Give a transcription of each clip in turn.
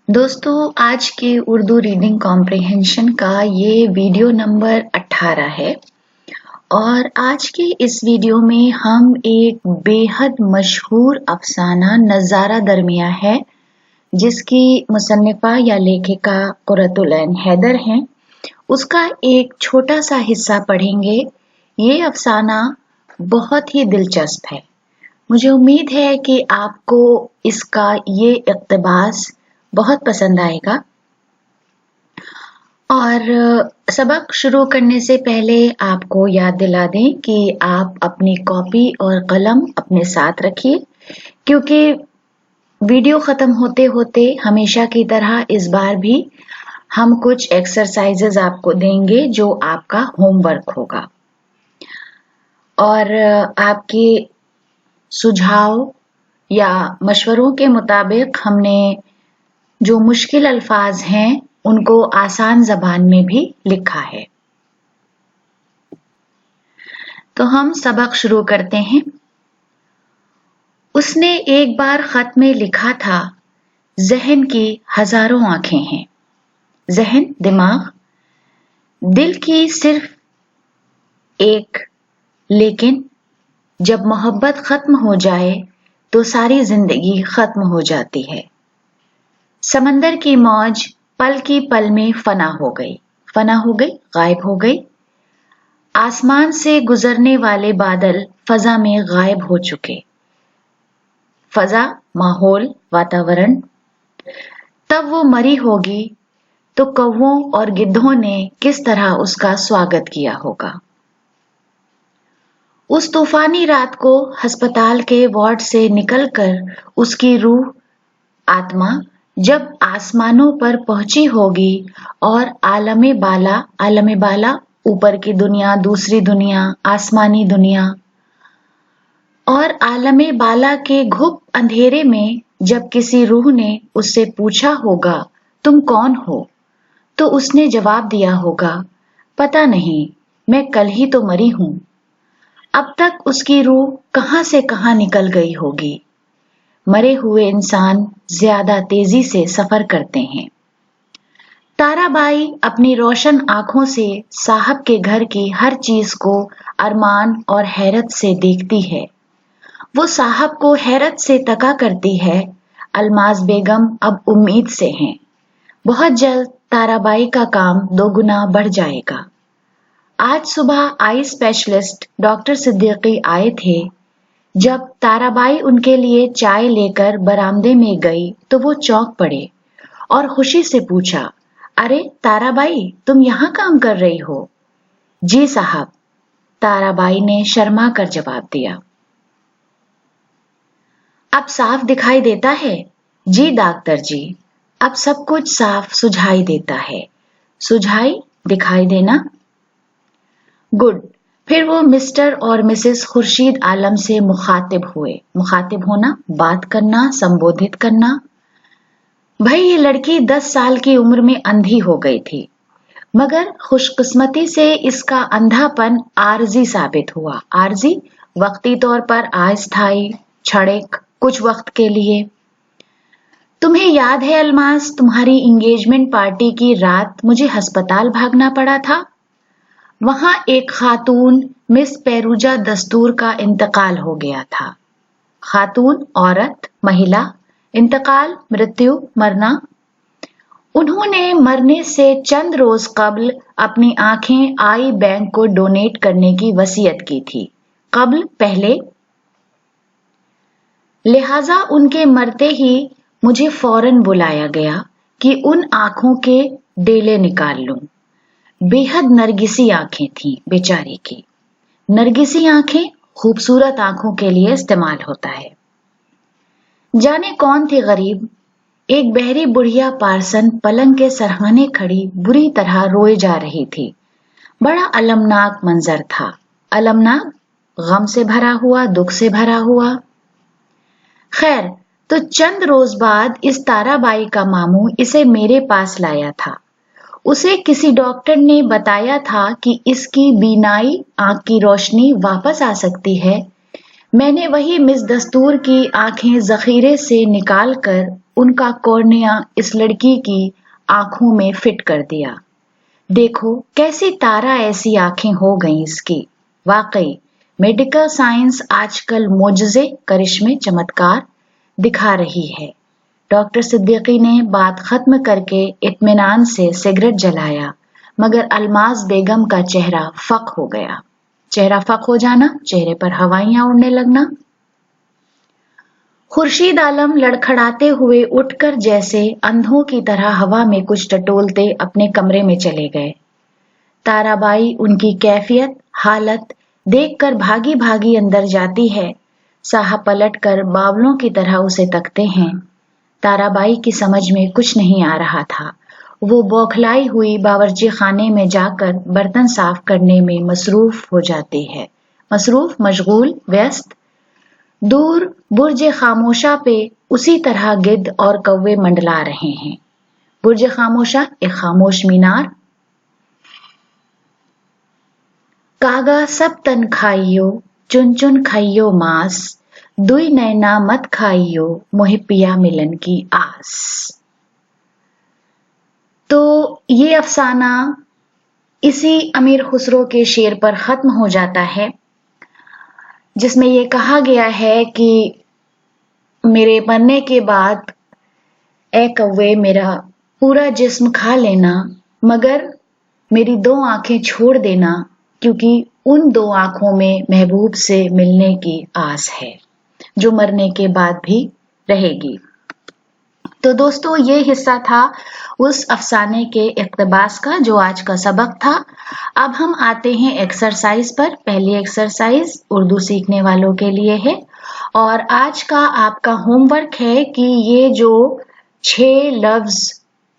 दोस्तों, आज के उर्दू रीडिंग कॉम्प्रिहेंशन का ये वीडियो नंबर 18 है और आज के इस वीडियो में हम एक बेहद मशहूर अफसाना नज़ारा दरमिया है जिसकी मुसन्निफा या लेखिका कुर्रतुल ऐन हैदर हैं, उसका एक छोटा सा हिस्सा पढ़ेंगे। ये अफसाना बहुत ही दिलचस्प है। मुझे उम्मीद है कि आपको इसका ये इक़्तिबास बहुत पसंद आएगा। और सबक शुरू करने से पहले आपको याद दिला दें कि आप अपनी कॉपी और कलम अपने साथ रखिए, क्योंकि वीडियो ख़त्म होते होते हमेशा की तरह इस बार भी हम कुछ एक्सरसाइजेज आपको देंगे जो आपका होमवर्क होगा। और आपके सुझाव या मशवरों के मुताबिक हमने जो मुश्किल अल्फाज हैं उनको आसान ज़बान में भी लिखा है। तो हम सबक शुरू करते हैं। उसने एक बार खत में लिखा था, ज़हन की हजारों आंखें हैं। ज़हन दिमाग, दिल की सिर्फ एक, लेकिन जब मोहब्बत खत्म हो जाए तो सारी जिंदगी खत्म हो जाती है। समंदर की मौज पल की पल में फना हो गई, गायब हो गई। आसमान से गुजरने वाले बादल फजा में गायब हो चुके। फजा, माहौल, वातावरण। तब वो मरी होगी तो कौवों और गिद्धों ने किस तरह उसका स्वागत किया होगा। उस तूफानी रात को अस्पताल के वार्ड से निकलकर उसकी रूह, आत्मा जब आसमानों पर पहुंची होगी और आलमे बाला, ऊपर की दुनिया, दूसरी दुनिया, आसमानी दुनिया, और आलमे बाला के घुप अंधेरे में जब किसी रूह ने उससे पूछा होगा, तुम कौन हो, तो उसने जवाब दिया होगा, पता नहीं, मैं कल ही तो मरी हूं। अब तक उसकी रूह कहां से कहां निकल गई होगी। मरे हुए इंसान ज्यादा तेजी से सफर करते हैं। ताराबाई अपनी रोशन आंखों से साहब के घर की हर चीज को अरमान और हैरत से देखती है। वो साहब को हैरत से तका करती है। अलमाज बेगम अब उम्मीद से हैं। बहुत जल्द ताराबाई का काम 2 गुना बढ़ जाएगा। आज सुबह आई स्पेशलिस्ट डॉक्टर सिद्दीकी आए थे। जब ताराबाई उनके लिए चाय लेकर बरामदे में गई तो वो चौंक पड़े और खुशी से पूछा, अरे ताराबाई, तुम यहाँ काम कर रही हो? जी साहब, ताराबाई ने शर्मा कर जवाब दिया। अब साफ दिखाई देता है? जी डॉक्टर जी, अब सब कुछ साफ सुझाई देता है। सुझाई दिखाई देना? गुड। फिर वो मिस्टर और मिसेस खुर्शीद आलम से मुखातिब हुए। मुखातिब होना, बात करना, संबोधित करना। भाई, ये लड़की 10 साल की उम्र में अंधी हो गई थी, मगर खुशकिस्मती से इसका अंधापन आर्जी साबित हुआ। आर्जी, वक्ती तौर पर अस्थायी, क्षणिक, कुछ वक्त के लिए। तुम्हें याद है अलमास, तुम्हारी इंगेजमेंट पार्टी की रात मुझे अस्पताल भागना पड़ा था। वहां एक खातून मिस पेरूजा दस्तूर का इंतकाल हो गया था। खातून, औरत, महिला, इंतकाल, मृत्यु, मरना। उन्होंने मरने से चंद रोज कबल अपनी आंखें आई बैंक को डोनेट करने की वसीयत की थी। कबल, पहले। लिहाजा उनके मरते ही मुझे फौरन बुलाया गया कि उन आंखों के डेले निकाल लूं। बेहद नरगिसी आंखें थीं बेचारी की। नरगिसी आंखें खूबसूरत आंखों के लिए इस्तेमाल होता है। जाने कौन थी गरीब, एक बहरी बुढ़िया पार्सन पलंग के सरहाने खड़ी बुरी तरह रोए जा रही थी। बड़ा अलमनाक मंजर था। अलमनाक, गम से भरा हुआ, दुख से भरा हुआ। खैर, तो चंद रोज बाद इस ताराबाई का मामू इसे मेरे पास लाया था। उसे किसी डॉक्टर ने बताया था कि इसकी बीनाई, आंख की रोशनी वापस आ सकती है। मैंने वही मिस दस्तूर की आंखें जखीरे से निकालकर उनका कॉर्निया इस लड़की की आंखों में फिट कर दिया। देखो कैसी तारा ऐसी आंखें हो गईं इसकी। वाकई मेडिकल साइंस आजकल मोजज़े, करिश्मे, चमत्कार दिखा रही है। डॉक्टर सिद्दीकी ने बात खत्म करके इत्मीनान से सिगरेट जलाया, मगर अलमाज बेगम का चेहरा फक हो गया। चेहरा फक हो जाना, चेहरे पर हवाइयां उड़ने लगना। खुर्शीद आलम लड़खड़ाते हुए उठकर जैसे अंधों की तरह हवा में कुछ टटोलते अपने कमरे में चले गए। ताराबाई उनकी कैफियत, हालत देखकर भागी भागी अंदर जाती है। साहब पलट कर बावलों की तरह उसे तकते हैं। ताराबाई की समझ में कुछ नहीं आ रहा था। वो बौखलाई हुई बावर्ची खाने में जाकर बर्तन साफ करने में मसरूफ हो जाती है। मसरूफ, मशगूल, व्यस्त। दूर बुर्ज खामोशा पे उसी तरह गिद्ध और कौवे मंडला रहे हैं। बुर्ज खामोशा एक खामोश मीनार। कागा सब तन खाइयो, चुन चुन खाइयो मांस, दुई नैना मत खाइयो, मोहे पिया मिलन की आस। तो ये अफसाना इसी अमीर खुसरो के शेर पर खत्म हो जाता है, जिसमें ये कहा गया है कि मेरे मरने के बाद ए कौवे मेरा पूरा जिस्म खा लेना, मगर मेरी 2 आंखें छोड़ देना, क्योंकि उन 2 आंखों में महबूब से मिलने की आस है, जो मरने के बाद भी रहेगी। तो दोस्तों, ये हिस्सा था उस अफसाने के इक़्तिबास का जो आज का सबक था। अब हम आते हैं एक्सरसाइज पर। पहली एक्सरसाइज उर्दू सीखने वालों के लिए है और आज का आपका होमवर्क है कि ये जो 6 लफ्ज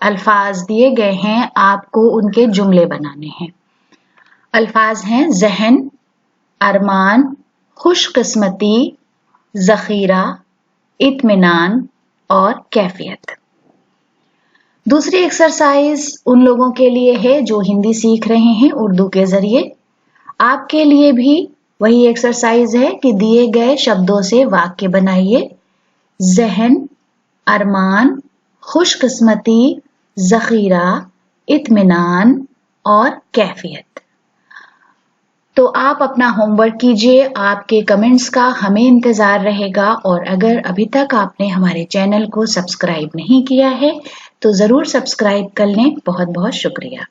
अल्फाज दिए गए हैं, आपको उनके जुमले बनाने हैं। अल्फाज हैं ज़हन, अरमान, खुशकिस्मती, ज़ख़ीरा, इत्मीनान और कैफियत। दूसरी एक्सरसाइज उन लोगों के लिए है जो हिंदी सीख रहे हैं उर्दू के जरिए। आपके लिए भी वही एक्सरसाइज है कि दिए गए शब्दों से वाक्य बनाइए। ज़हन, अरमान, खुशकिस्मती, ज़ख़ीरा, इत्मीनान और कैफियत। तो आप अपना होमवर्क कीजिए। आपके कमेंट्स का हमें इंतज़ार रहेगा और अगर अभी तक आपने हमारे चैनल को सब्सक्राइब नहीं किया है तो ज़रूर सब्सक्राइब कर लें। बहुत बहुत शुक्रिया।